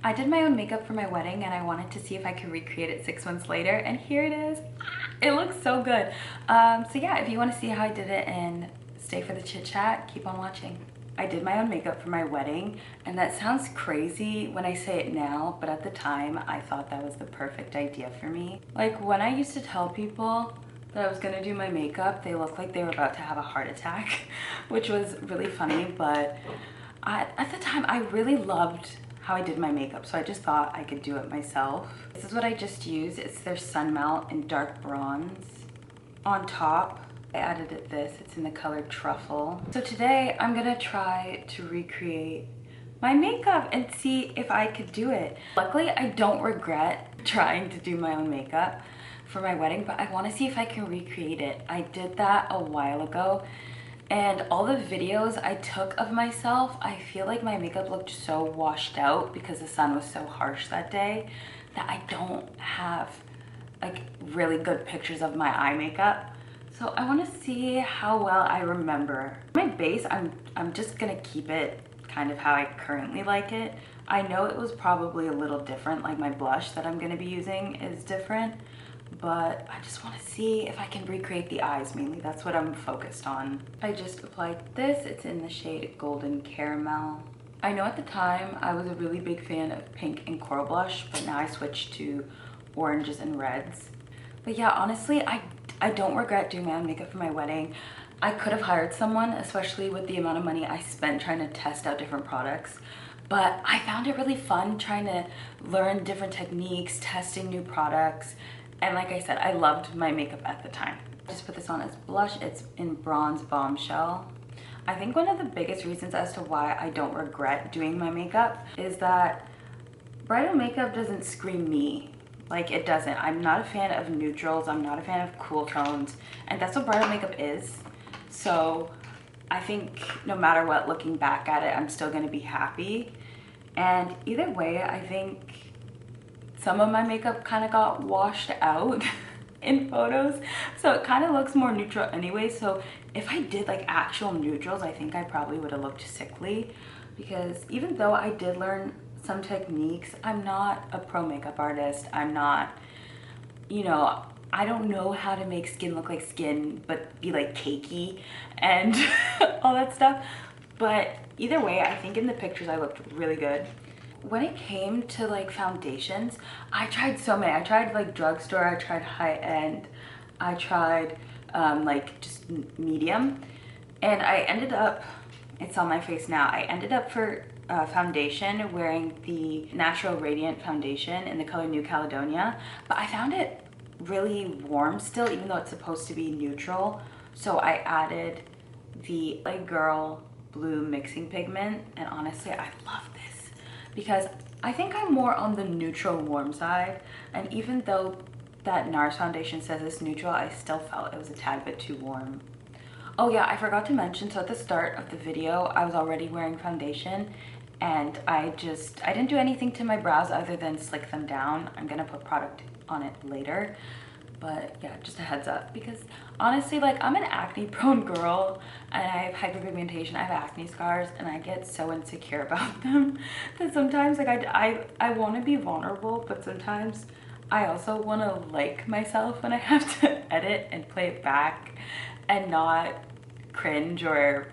I did my own makeup for my wedding and I wanted to see if I could recreate it 6 months later, and here it is. It looks so good. So yeah, if you want to see how I did it and stay for the chit chat, keep on watching. I did my own makeup for my wedding, and that sounds crazy when I say it now, but at the time I thought that was the perfect idea for me. Like when I used to tell people that I was gonna do my makeup, they looked like they were about to have a heart attack, which was really funny, but at the time I really loved how I did my makeup, so I just thought I could do it myself. This is what I just used. It's their Sun Melt in dark bronze. On top, I added this. It's in the color Truffle. So today I'm gonna try to recreate my makeup and see if I could do it. Luckily, I don't regret trying to do my own makeup for my wedding, but I want to see if I can recreate it. I did that a while ago, and all the videos I took of myself, I feel like my makeup looked so washed out because the sun was so harsh that day that I don't have like really good pictures of my eye makeup. So I want to see how well I remember. My base, I'm just gonna keep it kind of how I currently like it. I know it was probably a little different, like my blush that I'm gonna be using is different, but I just want to see if I can recreate the eyes. Mainly that's what I'm focused on. I just applied this. It's in the shade Golden Caramel. I know at the time I was a really big fan of pink and coral blush, but now I switched to oranges and reds. But yeah, honestly, I don't regret doing my own makeup for my wedding. I could have hired someone, especially with the amount of money I spent trying to test out different products, but I found it really fun trying to learn different techniques, testing new products. And like I said, I loved my makeup at the time. I just put this on as blush. It's in Bronze Bombshell. I think one of the biggest reasons as to why I don't regret doing my makeup is that bridal makeup doesn't scream me. Like, it doesn't. I'm not a fan of neutrals. I'm not a fan of cool tones. And that's what bridal makeup is. So I think no matter what, looking back at it, I'm still gonna be happy. And either way, I think some of my makeup kind of got washed out in photos, so it kind of looks more neutral anyway. So if I did like actual neutrals, I think I probably would have looked sickly, because even though I did learn some techniques, I'm not a pro makeup artist. I'm not, you know, I don't know how to make skin look like skin but be like cakey and all that stuff. But either way, I think in the pictures I looked really good. When it came to like foundations, I tried so many. I tried like drugstore, I tried high-end, I tried like just medium, and I ended up, it's on my face now, I ended up for foundation wearing the Natural Radiant foundation in the color New Caledonia, but I found it really warm still, even though it's supposed to be neutral. So I added the LA Girl blue mixing pigment, and honestly I love this because I think I'm more on the neutral warm side, and even though that NARS foundation says it's neutral, I still felt it was a tad bit too warm. Oh yeah, I forgot to mention, so at the start of the video I was already wearing foundation, and I didn't do anything to my brows other than slick them down. I'm gonna put product on it later, but yeah, just a heads up, because honestly, like, I'm an acne prone girl and I have hyperpigmentation, I have acne scars, and I get so insecure about them that sometimes like I want to be vulnerable, but sometimes I also want to like myself when I have to edit and play it back and not cringe or,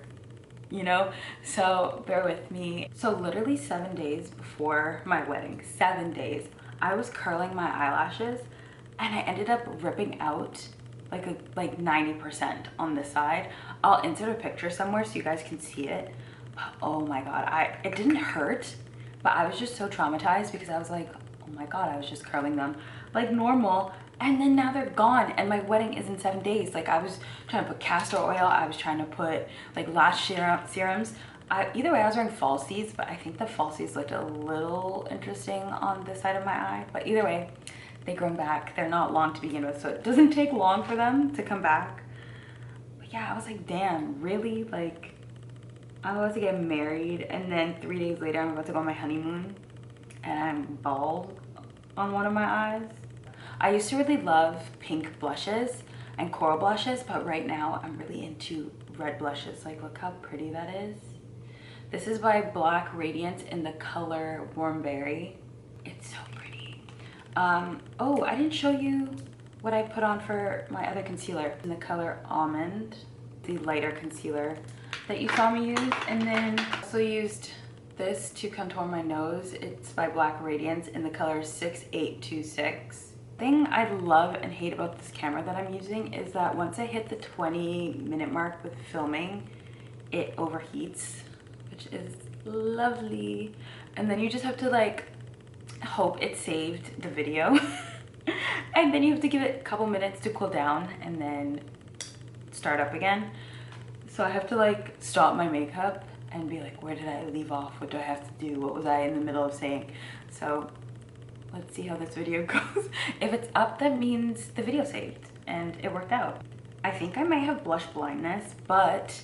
you know, so bear with me. So literally 7 days before my wedding, 7 days, I was curling my eyelashes and I ended up ripping out like 90% on this side. I'll insert a picture somewhere so you guys can see it. But oh my god, it didn't hurt, but I was just so traumatized because I was like, oh my god, I was just curling them like normal, and then now they're gone, and my wedding is in 7 days. Like, I was trying to put castor oil, I was trying to put like lash serums. Either way, I was wearing falsies, but I think the falsies looked a little interesting on this side of my eye. But either way, they grown back. They're not long to begin with, so it doesn't take long for them to come back. But yeah, I was like, damn, really? Like, I'm about to get married, and then 3 days later I'm about to go on my honeymoon and I'm bald on one of my eyes. I used to really love pink blushes and coral blushes, but right now I'm really into red blushes. Like, look how pretty that is. This is by Black Radiance in the color Warm Berry. It's so pretty. Oh, I didn't show you what I put on for my other concealer in the color Almond, the lighter concealer that you saw me use. And then also used this to contour my nose. It's by Black Radiance in the color 6826. Thing I love and hate about this camera that I'm using is that once I hit the 20-minute mark with filming, it overheats, which is lovely. And then you just have to like hope it saved the video. And then you have to give it a couple minutes to cool down and then start up again. So I have to like stop my makeup and be like, where did I leave off? What do I have to do? What was I in the middle of saying? So let's see how this video goes. If it's up, that means the video saved and it worked out. I think I might have blush blindness, but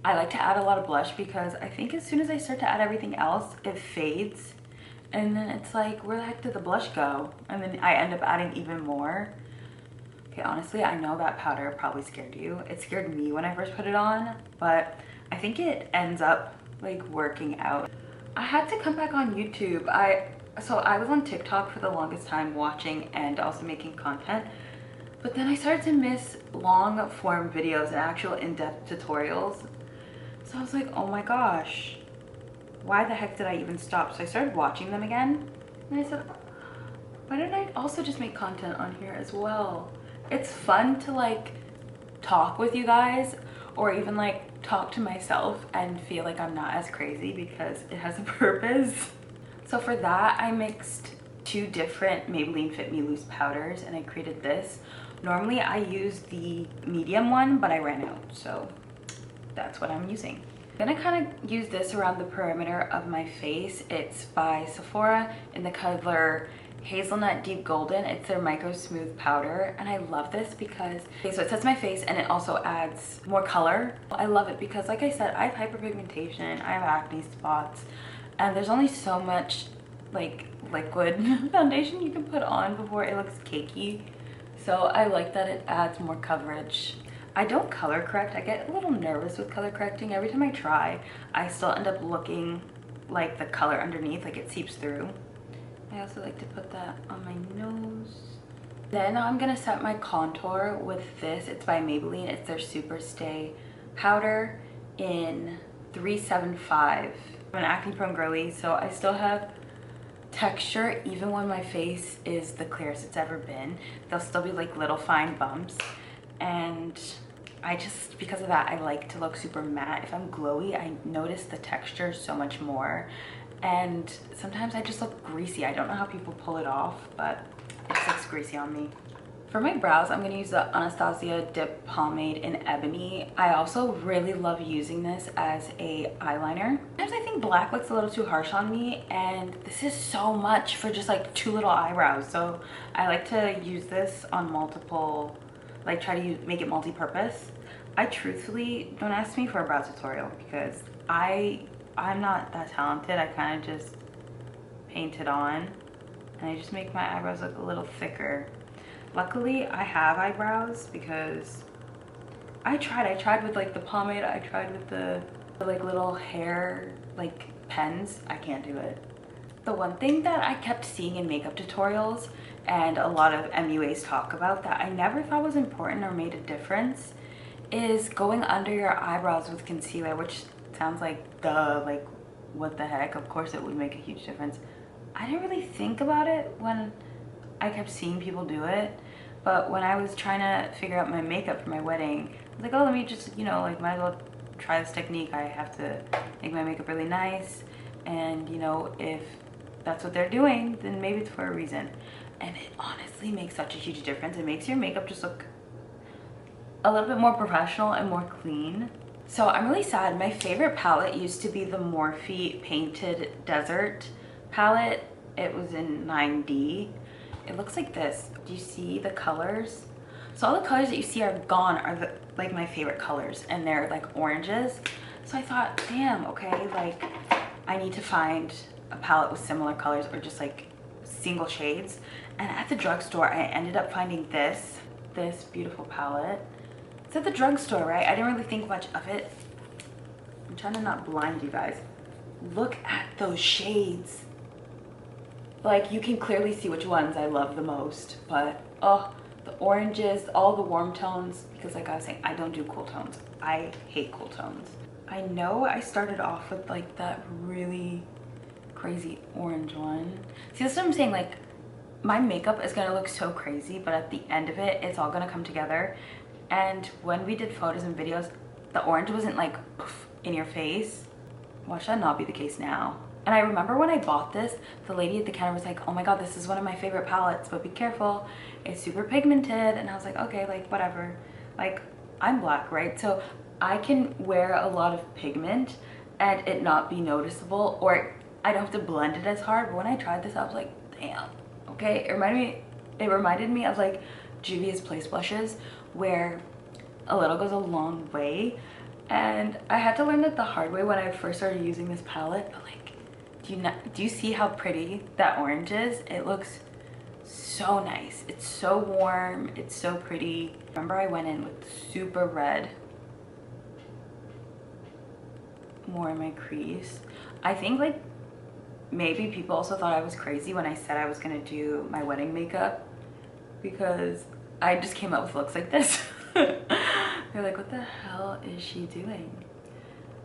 I like to add a lot of blush because I think as soon as I start to add everything else, it fades. And then it's like, where the heck did the blush go? And then I end up adding even more. Okay, honestly, I know that powder probably scared you. It scared me when I first put it on, but I think it ends up like working out. I had to come back on YouTube. So I was on TikTok for the longest time watching and also making content, but then I started to miss long form videos and actual in-depth tutorials. So I was like, oh my gosh, why the heck did I even stop? So I started watching them again and I said, why didn't I also just make content on here as well? It's fun to like talk with you guys or even like talk to myself and feel like I'm not as crazy because it has a purpose. So for that, I mixed two different Maybelline Fit Me Loose powders and I created this. Normally I use the medium one, but I ran out, so that's what I'm using. Then I kind of use this around the perimeter of my face. It's by Sephora in the color Hazelnut Deep Golden. It's their Microsmooth powder, and I love this because, okay, so it sets my face and it also adds more color. I love it because, like I said, I have hyperpigmentation, I have acne spots, and there's only so much like liquid foundation you can put on before it looks cakey. So I like that it adds more coverage. I don't color correct. I get a little nervous with color correcting. Every time I try, I still end up looking like the color underneath, like it seeps through. I also like to put that on my nose. Then I'm gonna set my contour with this. It's by Maybelline. It's their Super Stay powder in 375. I'm an acne prone girly, so I still have texture even when my face is the clearest it's ever been. There'll still be like little fine bumps, and I just, because of that, I like to look super matte. If I'm glowy, I notice the texture so much more, and sometimes I just look greasy. I don't know how people pull it off, but it just looks greasy on me. For my brows, I'm going to use the Anastasia Dip Pomade in Ebony. I also really love using this as a eyeliner. Sometimes I think black looks a little too harsh on me, and this is so much for just like two little eyebrows. So I like to use this on multiple, like try to make it multi-purpose. I truthfully, don't ask me for a brow tutorial because I'm not that talented. I kind of just paint it on and I just make my eyebrows look a little thicker. Luckily, I have eyebrows because I tried with like the pomade, I tried with the like little hair like pens. I can't do it. The one thing that I kept seeing in makeup tutorials and a lot of MUAs talk about that I never thought was important or made a difference is going under your eyebrows with concealer, which sounds like duh, like what the heck, of course it would make a huge difference. I didn't really think about it when I kept seeing people do it, but when I was trying to figure out my makeup for my wedding, I was like, oh, let me just, you know, like might as well try this technique. I have to make my makeup really nice, and you know, if that's what they're doing, then maybe it's for a reason. And it honestly makes such a huge difference. It makes your makeup just look a little bit more professional and more clean. So I'm really sad. My favorite palette used to be the Morphe Painted Desert palette. It was in 9D. It looks like this. Do you see the colors? So all the colors that you see are gone are like my favorite colors, and they're like oranges. So I thought, damn, okay, like I need to find a palette with similar colors or just like single shades. And at the drugstore, I ended up finding this beautiful palette. It's at the drugstore, right? I didn't really think much of it. I'm trying to not blind you guys. look at those shades. Like, you can clearly see which ones I love the most, but oh, the oranges, all the warm tones, because like I was saying, I don't do cool tones. I hate cool tones. I know I started off with like that really crazy orange one. See, that's what I'm saying, like my makeup is gonna look so crazy, but at the end of it, it's all gonna come together. And when we did photos and videos, the orange wasn't like poof, in your face. Why should that not be the case now? And I remember when I bought this, the lady at the counter was like, oh my god, this is one of my favorite palettes, but be careful, it's super pigmented. And I was like, okay, like whatever. Like, I'm black, right? So I can wear a lot of pigment and it not be noticeable, or I don't have to blend it as hard. But when I tried this, I was like, damn, okay. It reminded me of like Juvia's Place blushes, where a little goes a long way. And I had to learn that the hard way when I first started using this palette. But like, do you see how pretty that orange is? It looks so nice. It's so warm, it's so pretty. Remember, I went in with super red, more in my crease. I think like maybe people also thought I was crazy when I said I was gonna do my wedding makeup, because I just came up with looks like this. They're like, what the hell is she doing?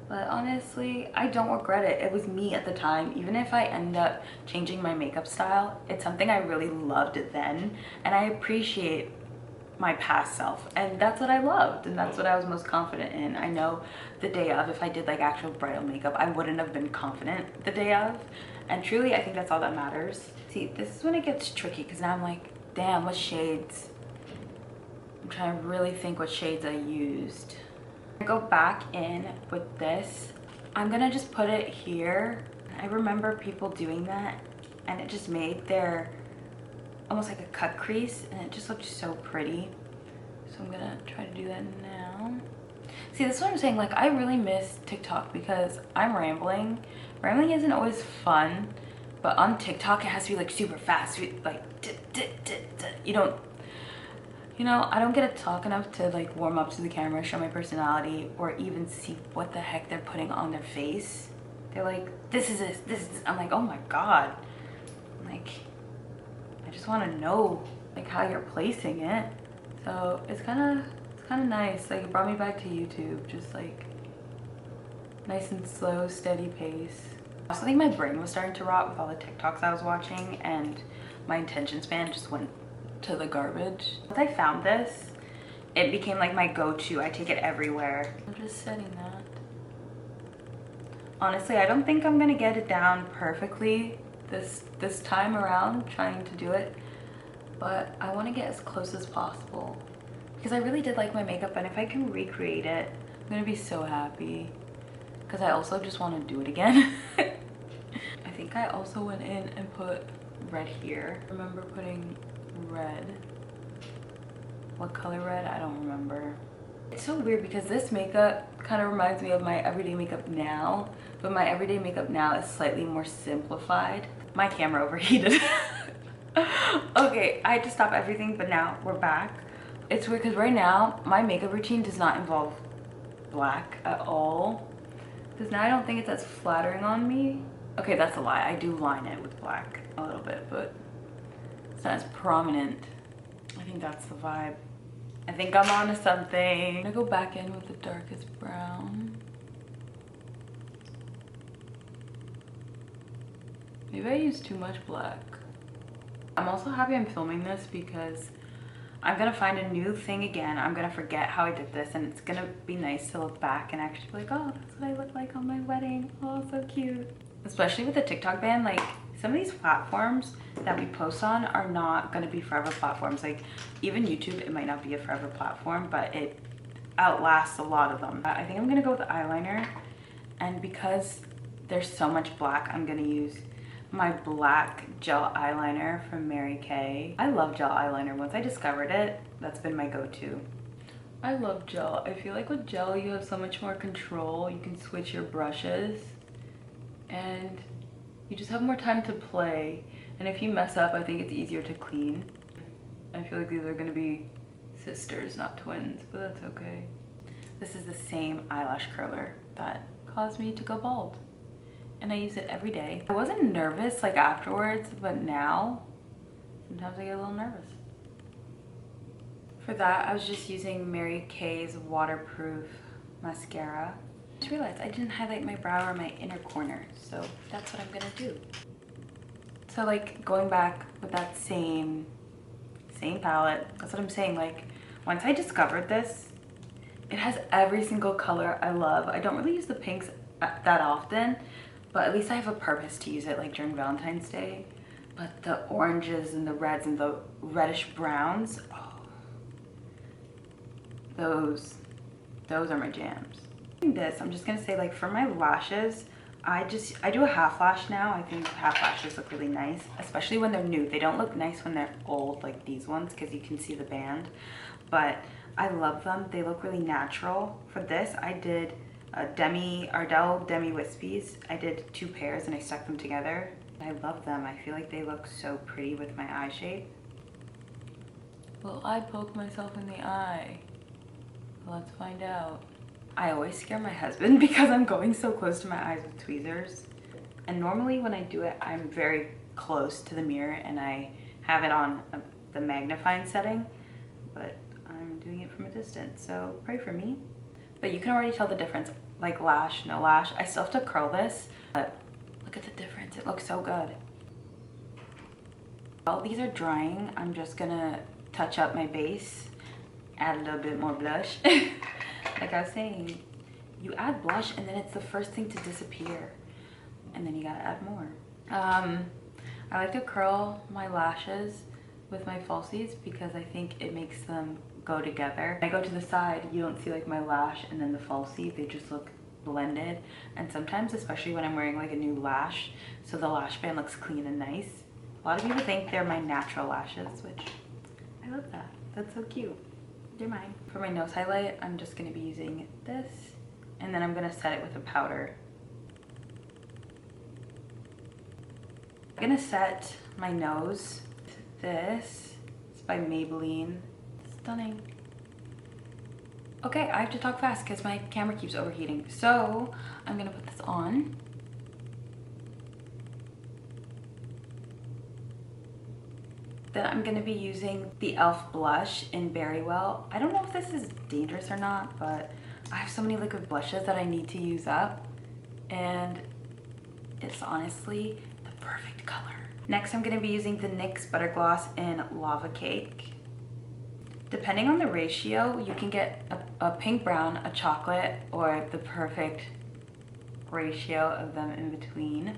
But honestly, I don't regret it. It was me at the time. Even if I end up changing my makeup style, it's something I really loved then, and I appreciate my past self, and that's what I loved, and that's what I was most confident in. I know the day of, if I did like actual bridal makeup, I wouldn't have been confident the day of, and truly I think that's all that matters. See, this is when it gets tricky, because now I'm like, damn, what shades? I'm trying to really think what shades I used. I go back in with this. I'm gonna just put it here. I remember people doing that, and it just made their almost like a cut crease, and it just looked so pretty. So I'm gonna try to do that now. See, that's what I'm saying. Like, I really miss TikTok because I'm rambling. Rambling isn't always fun, but on TikTok it has to be like super fast, like you know, I don't get to talk enough to like warm up to the camera, show my personality, or even see what the heck they're putting on their face. They're like, this is this, this is this. I'm like, oh my god. I'm like, I just want to know like how you're placing it. So it's kind of nice. Like, it brought me back to YouTube, just like nice and slow, steady pace. I also think my brain was starting to rot with all the TikToks I was watching, and my attention span just went to the garbage. Once I found this, it became like my go-to. I take it everywhere. I'm just setting that. Honestly, I don't think I'm gonna get it down perfectly this time around trying to do it, but I want to get as close as possible because I really did like my makeup, and if I can recreate it, I'm gonna be so happy, because I also just want to do it again. I think I also went in and put red here. I remember putting red. What color red? I don't remember. It's so weird because this makeup kind of reminds me of my everyday makeup now, but my everyday makeup now is slightly more simplified. My camera overheated. Okay, I had to stop everything, but now we're back. It's weird because right now my makeup routine does not involve black at all, because now I don't think it's as flattering on me. Okay, that's a lie. I do line it with black a little bit, but it's not as prominent. I think that's the vibe. I think I'm onto something. I'm gonna go back in with the darkest brown. Maybe I used too much black. I'm also happy I'm filming this because I'm gonna find a new thing again. I'm gonna forget how I did this, and it's gonna be nice to look back and actually be like, oh, that's what I look like on my wedding. Oh, so cute. Especially with the TikTok ban, like some of these platforms that we post on are not gonna be forever platforms. Like even YouTube, it might not be a forever platform, but it outlasts a lot of them. I think I'm gonna go with eyeliner, and because there's so much black, I'm gonna use my black gel eyeliner from Mary Kay. I love gel eyeliner. Once I discovered it, that's been my go-to. I love gel. I feel like with gel you have so much more control. You can switch your brushes and you just have more time to play. And if you mess up, I think it's easier to clean. I feel like these are gonna be sisters, not twins, but that's okay. This is the same eyelash curler that caused me to go bald. and I use it every day. I wasn't nervous like afterwards, but now sometimes I get a little nervous. For that, I was just using Mary Kay's waterproof mascara. I just realized I didn't highlight my brow or my inner corner, so that's what I'm gonna do. So like going back with that same palette, that's what I'm saying. Like once I discovered this, it has every single color I love. I don't really use the pinks that often, but at least I have a purpose to use it, like during Valentine's Day. But the oranges and the reds and the reddish browns, oh, those are my jams. This, I'm just gonna say, like for my lashes, I do a half lash now. I think half lashes look really nice, especially when they're new. They don't look nice when they're old like these ones because you can see the band, but I love them. They look really natural. For this, I did a Ardell Demi Wispies. I did 2 pairs and I stuck them together. I love them. I feel like they look so pretty with my eye shape. Will I poke myself in the eye? Let's find out. I always scare my husband because I'm going so close to my eyes with tweezers. And normally when I do it, I'm very close to the mirror and I have it on the magnifying setting, but I'm doing it from a distance, so pray for me. But you can already tell the difference, like lash, no lash. I still have to curl this, but look at the difference. It looks so good. While these are drying, I'm just gonna touch up my base, add a little bit more blush. Like I was saying, you add blush and then it's the first thing to disappear. And then you gotta add more. I like to curl my lashes with my falsies because I think it makes them go together. When I go to the side, you don't see like my lash and then the falsie, they just look blended. And sometimes, especially when I'm wearing like a new lash, so the lash band looks clean and nice. A lot of people think they're my natural lashes, which I love that. That's so cute. They're mine. For my nose highlight, I'm just gonna be using this, and then I'm gonna set it with a powder. I'm gonna set my nose with this. It's by Maybelline. Stunning. Okay, I have to talk fast because my camera keeps overheating. So I'm gonna put this on. Then I'm gonna be using the e.l.f. blush in Berry Well. I don't know if this is dangerous or not, but I have so many liquid blushes that I need to use up, and it's honestly the perfect color. Next, I'm gonna be using the NYX Butter Gloss in Lava Cake. Depending on the ratio, you can get a pink brown, a chocolate, or the perfect ratio of them in between.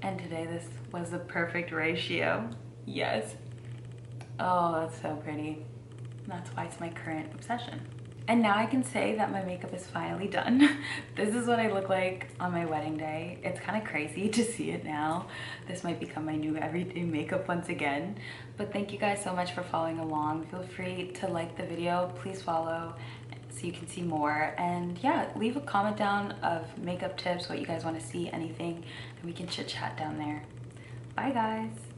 And today this was the perfect ratio. Yes. Oh, that's so pretty. That's why it's my current obsession. And now I can say that my makeup is finally done. This is what I look like on my wedding day. It's kind of crazy to see it now. This might become my new everyday makeup once again. But thank you guys so much for following along. Feel free to like the video. Please follow so you can see more. And yeah, leave a comment down of makeup tips, what you guys want to see, anything, and we can chit chat down there. Bye guys.